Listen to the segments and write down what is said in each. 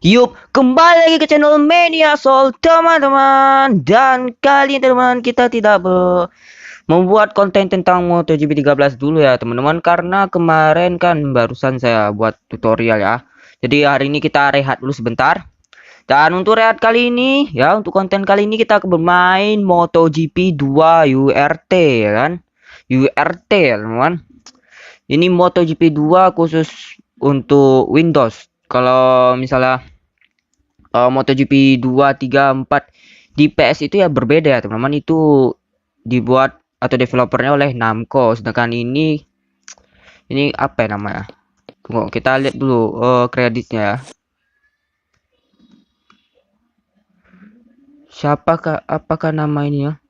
Yup, kembali lagi ke channel Media Soul teman-teman. Dan kali ini teman-teman kita tidak membuat konten tentang MotoGP 13 dulu ya teman-teman, karena kemarin kan barusan saya buat tutorial ya. Jadi hari ini kita rehat dulu sebentar. Dan untuk rehat kali ini ya, untuk konten kali ini kita akan bermain MotoGP 2 URT ya kan. URT ya teman-teman. Ini MotoGP 2 khusus untuk Windows. Kalau misalnya MotoGP 2, 3, 4 di PS itu ya berbeda ya teman-teman, itu dibuat atau developernya oleh Namco, sedangkan ini apa ya namanya, tunggu kita lihat dulu kreditnya ya. Siapakah, apakah nama ini ya,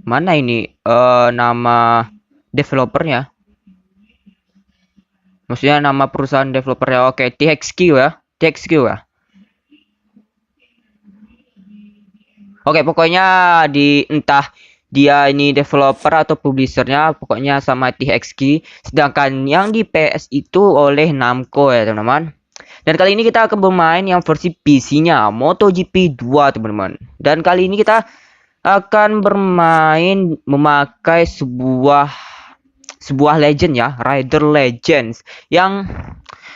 mana ini nama developernya, maksudnya nama perusahaan developernya. Oke, THQ ya, THQ ya. Oke, pokoknya di entah dia ini developer atau publishernya, pokoknya sama THQ. Sedangkan yang di PS itu oleh Namco ya teman-teman. Dan kali ini kita akan bermain yang versi PC-nya MotoGP 2 teman-teman. Dan kali ini kita akan bermain memakai sebuah legend ya, Rider Legends yang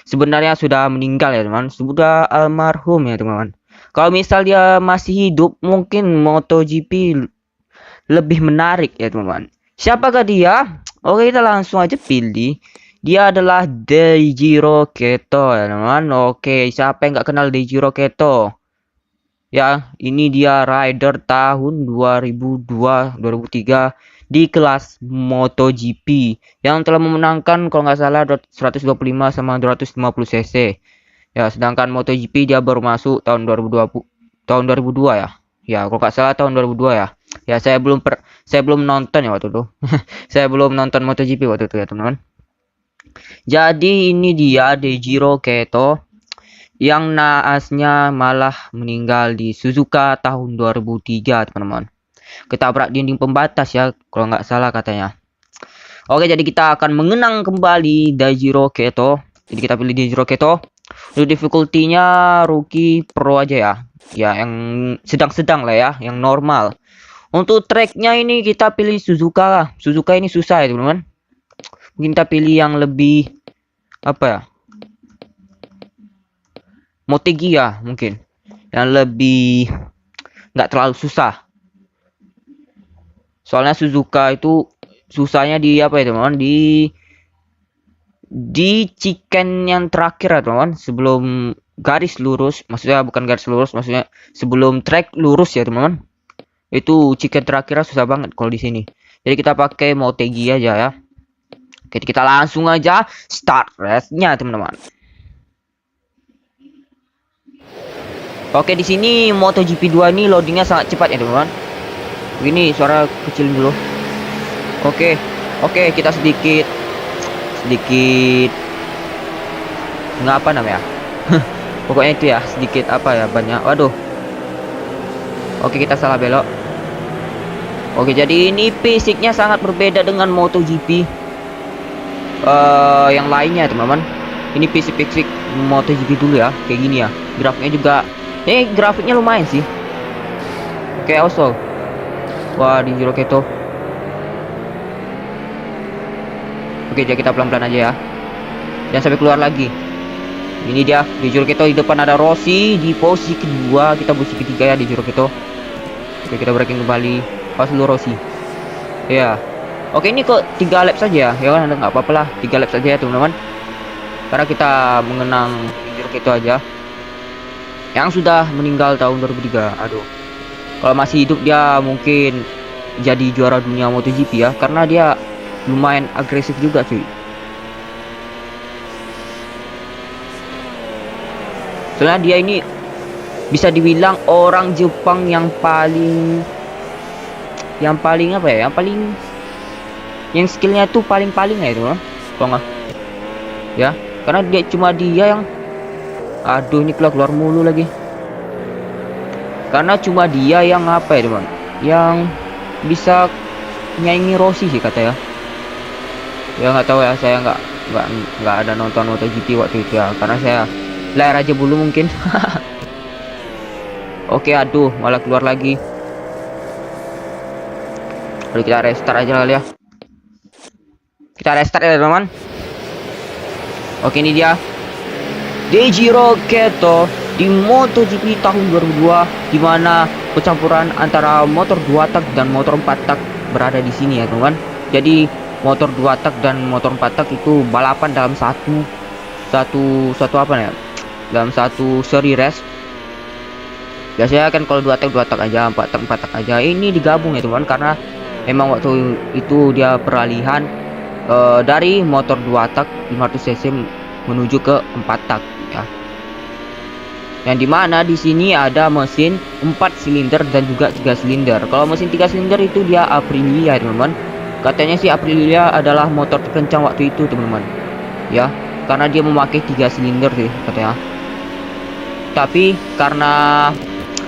sebenarnya sudah meninggal ya teman-teman, sudah almarhum ya teman-teman. Kalau misal dia masih hidup, mungkin MotoGP lebih menarik ya teman-teman. Siapakah dia? Oke, kita langsung aja pilih. Dia adalah Daijiro Keto ya teman-teman. Oke, siapa yang nggak kenal Daijiro Keto? Ya, ini dia rider tahun 2002-2003 di kelas MotoGP yang telah memenangkan kalau nggak salah 125 sama 250 cc. Ya, sedangkan MotoGP dia baru masuk tahun 2002 ya. Ya, kalau nggak salah tahun 2002 ya. Ya, saya belum nonton ya waktu itu. Saya belum nonton MotoGP waktu itu ya, teman-teman. Jadi ini dia Daijiro Keto yang naasnya malah meninggal di Suzuka tahun 2003, teman-teman. Ketabrak dinding pembatas ya, kalau nggak salah katanya. Oke, jadi kita akan mengenang kembali Daijiro Keto. Jadi kita pilih Daijiro Keto. Untuk difficulty-nya rookie pro aja ya. Ya, yang sedang-sedang lah ya, yang normal. Untuk tracknya ini kita pilih Suzuka lah. Suzuka ini susah ya teman-teman. Mungkin kita pilih yang lebih apa ya, Motegi ya mungkin, yang lebih nggak terlalu susah. Soalnya Suzuka itu susahnya di apa ya teman-teman, di chicken yang terakhir ya teman-teman, sebelum garis lurus, maksudnya bukan garis lurus, maksudnya sebelum track lurus ya teman-teman. Itu chicken terakhirnya susah banget kalau di sini. Jadi kita pakai Motegi aja ya. Oke, kita langsung aja start race-nya teman-teman. Oke, di sini MotoGP 2 ini loadingnya sangat cepat ya teman-teman. Ini suara kecilin dulu. Oke, kita sedikit nggak apa namanya. Pokoknya itu ya, sedikit apa ya, banyak. Waduh. Oke, kita salah belok. Oke, jadi ini fisiknya sangat berbeda dengan MotoGP yang lainnya teman-teman. Ini fisik MotoGP dulu ya, kayak gini ya. Grafiknya juga, grafiknya lumayan sih. Oke, also. Wah, di Daijiro Keto. Oke, jadi kita pelan-pelan aja ya. Jangan sampai keluar lagi. Ini dia Daijiro Keto, di depan ada Rossi di posisi kedua, kita posisi ketiga ya di Daijiro Keto. Oke, kita braking kembali. Pas dulu Rossi. Ya. Oke, ini kok 3 lap saja ya kan, nggak apa-apa lah, 3 lap saja ya teman-teman. Karena kita mengenang Daijiro Keto aja yang sudah meninggal tahun 2003. Aduh. Kalau masih hidup dia mungkin jadi juara dunia MotoGP ya, karena dia lumayan agresif juga cuy. Soalnya dia ini bisa dibilang orang Jepang yang paling apa ya, yang skillnya tuh paling ya itu loh, kalau nggak ya, karena dia yang aduh, ini keluar mulu lagi, karena cuma dia yang apa ya teman, yang bisa nyanyi Rossi sih kata ya. Ya nggak tahu ya, saya nggak nggak ada nonton MotoGP waktu itu ya, karena saya layar aja dulu mungkin. Oke, aduh, malah keluar lagi. Lalu kita restart aja kali ya. Kita restart ya teman-teman. Oke, ini dia Daijiro Keto di MotoGP tahun 2002, di mana percampuran antara motor 2 tak dan motor 4 tak berada di sini ya teman-teman. Jadi motor 2 tak dan motor 4 tak itu balapan dalam satu apa ya? Dalam satu seri race. Biasanya kan kalau 2 tak aja, 4 tak aja. Ini digabung ya teman-teman, karena memang waktu itu dia peralihan dari motor 2 tak 500 cc menuju ke 4 tak ya. Yang dimana di sini ada mesin 4 silinder dan juga 3 silinder. Kalau mesin 3 silinder itu dia Aprilia teman-teman. Katanya sih Aprilia adalah motor terkencang waktu itu teman-teman. Ya, karena dia memakai 3 silinder sih katanya. Tapi karena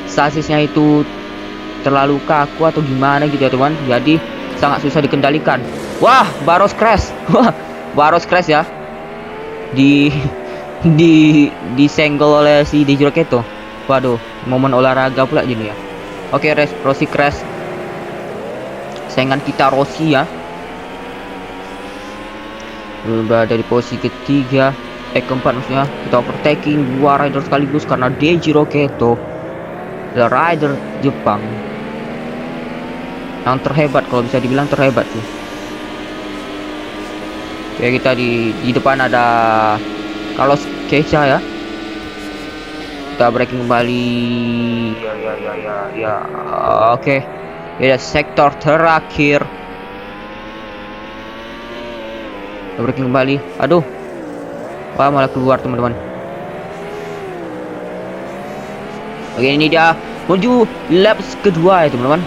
sasisnya itu terlalu kaku atau gimana gitu ya teman, jadi sangat susah dikendalikan. Wah, Barros crash. Wah, Barros crash ya. Disenggol oleh si Daijiro Keto. Waduh, momen olahraga pula gini ya. Oke, Rossi crash. Saingan kita Rossi ya. Berada di posisi ketiga, keempat maksudnya. Kita overtaking 2 rider sekaligus karena Daijiro Keto adalah rider Jepang yang terhebat, kalau bisa dibilang terhebat sih. Oke, kita di depan ada Carlos Kecha ya. Kita braking kembali. Ya. Oke. Ya, sektor terakhir. Kita braking kembali. Aduh. Wah, malah keluar teman-teman. Oke, ini dia menuju laps kedua ya teman-teman.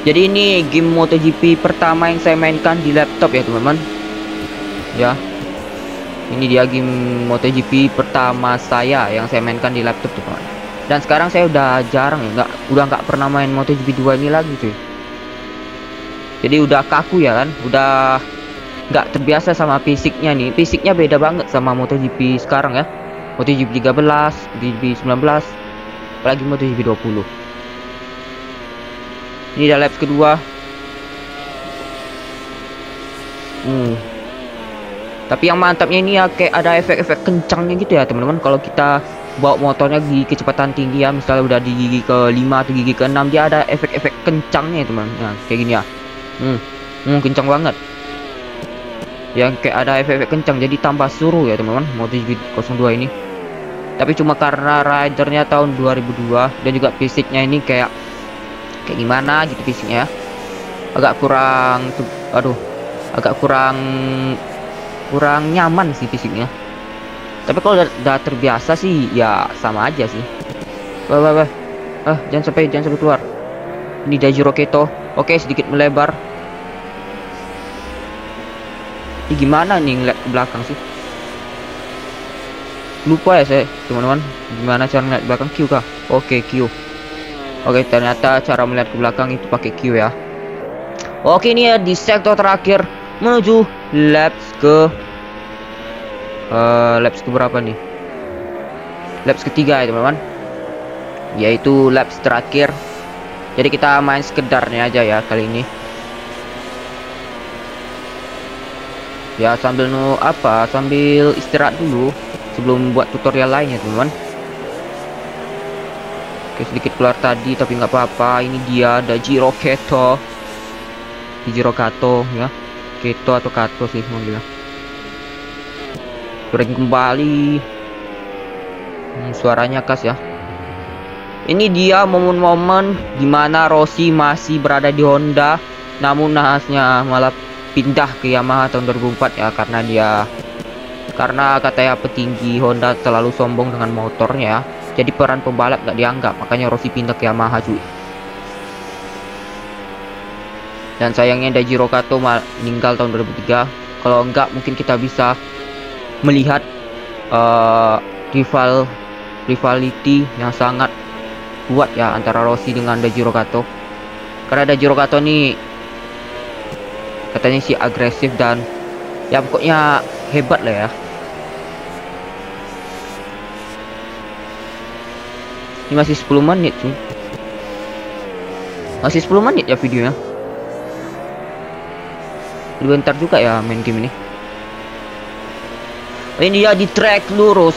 Jadi ini game MotoGP pertama yang saya mainkan di laptop ya teman-teman. Ya. Ini dia game MotoGP pertama saya yang saya mainkan di laptop teman-teman. Dan sekarang saya udah jarang ya, udah nggak pernah main MotoGP 2 ini lagi cuy. Jadi udah kaku ya kan, udah nggak terbiasa sama fisiknya nih. Fisiknya beda banget sama MotoGP sekarang ya. MotoGP 13, MotoGP 19, apalagi MotoGP 20. Ini udah laps kedua. Tapi yang mantapnya ini ya, kayak ada efek-efek kencangnya gitu ya teman-teman. Kalau kita bawa motornya di kecepatan tinggi ya, misalnya udah di gigi ke-5 atau gigi ke-6, dia ada efek-efek kencangnya teman-teman. Nah, kayak gini ya. Kencang banget. Yang kayak ada efek-efek kencang, jadi tambah suruh ya teman-teman MotoGP 02 ini. Tapi cuma karena ridernya tahun 2002 dan juga fisiknya ini kayak gimana gitu fisiknya ya. Agak kurang nyaman sih fisiknya. Tapi kalau udah terbiasa sih ya sama aja sih. Jangan sampai keluar. Ini Daijiro Keto. Oke, sedikit melebar. Ini gimana nih ngeliat ke belakang sih? Lupa ya saya teman-teman, gimana cara ngeliat belakang. Q kah? Oke, Q. Oke, ternyata cara melihat ke belakang itu pakai Q ya. Oke, ini ya di sektor terakhir menuju laps ke berapa nih? Laps ketiga ya teman-teman. Yaitu laps terakhir. Jadi kita main sekedarnya aja ya kali ini. Ya sambil istirahat dulu sebelum buat tutorial lainnya teman-teman. Oke, sedikit keluar tadi tapi nggak apa-apa. Ini dia Daijiro Keto. Daijiro Kato ya. Keto atau Kato sih mau bilang. Braking kembali. Suaranya khas ya. Ini dia momen-momen dimana Rossi masih berada di Honda, namun nahasnya malah pindah ke Yamaha tahun 2004 ya, karena katanya petinggi Honda terlalu sombong dengan motornya ya. Jadi peran pembalap gak dianggap, makanya Rossi pindah ke Yamaha cuy. Dan sayangnya Daijiro Kato meninggal tahun 2003. Kalau enggak mungkin kita bisa melihat rivality yang sangat kuat ya antara Rossi dengan Daijiro Kato. Karena Daijiro Kato nih katanya sih agresif dan ya pokoknya hebat lah ya. Ini masih 10 menit cuy. Masih 10 menit ya videonya. Udah bentar juga ya main game ini. Ini ya di track lurus.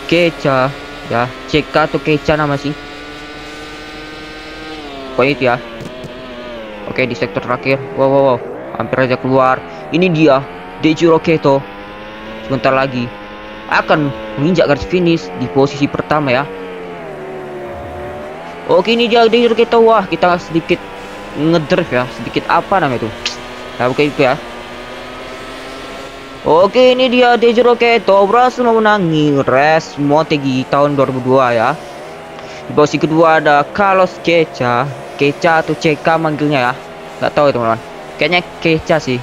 Keca ya, CK atau Keca nama sih. Pokoknya itu ya. Oke, di sektor terakhir. Wow. Hampir aja keluar. Ini dia Dejiro Keto. Sebentar lagi akan menginjak garis finish di posisi pertama ya. Oke, ini dia Dejiro Keto. Wah, kita sedikit ngedrift ya. Sedikit apa namanya itu? Ya, oke itu ya. Oke, ini dia Dejiro Keto berhasil memenangi race Motegi tahun 2002 ya. Di posisi kedua ada Carlos Keca atau CK manggilnya ya. Nggak tahu ya teman-teman. Kayaknya Keca sih.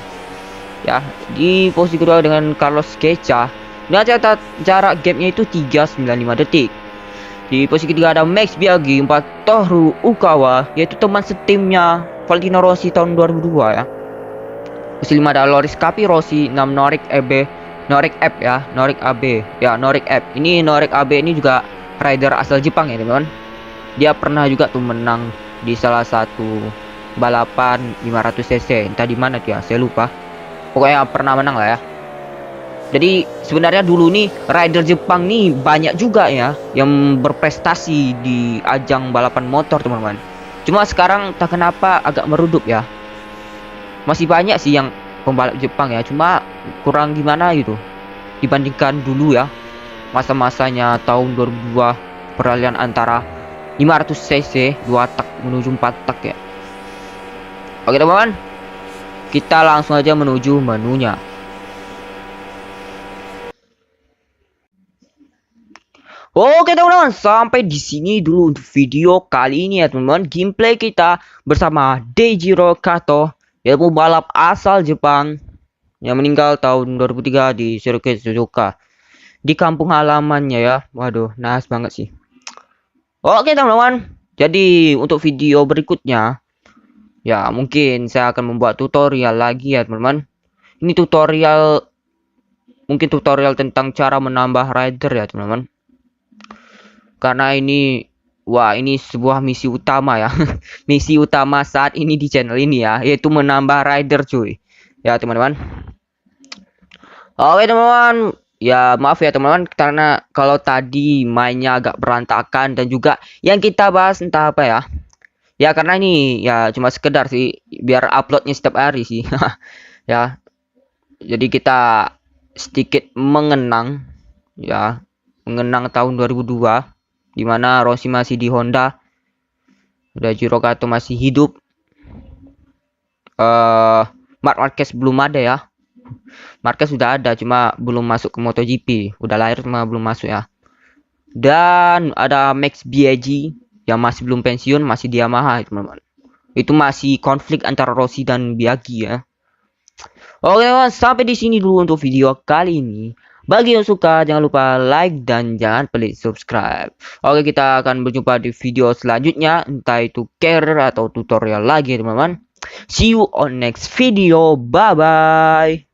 Ya, di posisi kedua dengan Carlos Keca. Nah, jarak gapnya itu 395 detik. Di posisi ketiga ada Max Biaggi, 4 Toru Ukawa, yaitu teman setimnya Valentino Rossi tahun 2002 ya. Posisi 5 ada Loris Capirossi, 6 Norik AB ya, Norik AB. Ya, Norik AB. Ini Norik AB ini juga rider asal Jepang ya, teman-teman. Dia pernah juga tuh menang di salah satu balapan 500 cc. Entah di mana tuh ya, saya lupa. Pokoknya pernah menang lah ya. Jadi sebenarnya dulu nih rider Jepang nih banyak juga ya yang berprestasi di ajang balapan motor, teman-teman. Cuma sekarang tak kenapa agak meredup ya. Masih banyak sih yang pembalap Jepang ya, cuma kurang gimana gitu dibandingkan dulu ya, masa-masanya tahun 2002, peralihan antara 500 cc 2 tak menuju 4 tak ya. Oke teman-teman, kita langsung aja menuju menunya. Oke teman-teman, sampai di sini dulu untuk video kali ini ya teman-teman. Gameplay kita bersama Dejiro Kato, yaitu pembalap asal Jepang yang meninggal tahun 2003 di sirkuit Suzuka di kampung halamannya ya. Waduh, nice banget sih. Oke teman-teman, jadi untuk video berikutnya ya mungkin saya akan membuat tutorial lagi ya teman-teman. Ini mungkin tutorial tentang cara menambah rider ya teman-teman. Karena ini sebuah misi utama ya. Misi utama saat ini di channel ini ya, yaitu menambah rider cuy. Ya teman-teman. Oke teman-teman, ya maaf ya teman-teman karena kalau tadi mainnya agak berantakan dan juga yang kita bahas entah apa ya. Ya karena ini ya cuma sekedar sih biar uploadnya setiap hari sih. Ya. Jadi kita sedikit mengenang ya, mengenang tahun 2002 di mana Rossi masih di Honda. Dejiro Kato masih hidup. Marc Marquez belum ada ya. Marquez sudah ada cuma belum masuk ke MotoGP. Udah lahir cuma belum masuk ya. Dan ada Max Biaggi yang masih belum pensiun, masih di Yamaha teman-teman. Itu masih konflik antara Rossi dan Biaggi ya. Oke teman, sampai di sini dulu untuk video kali ini. Bagi yang suka jangan lupa like dan jangan pelit subscribe. Oke, kita akan berjumpa di video selanjutnya, entah itu career atau tutorial lagi teman-teman. See you on next video. Bye bye.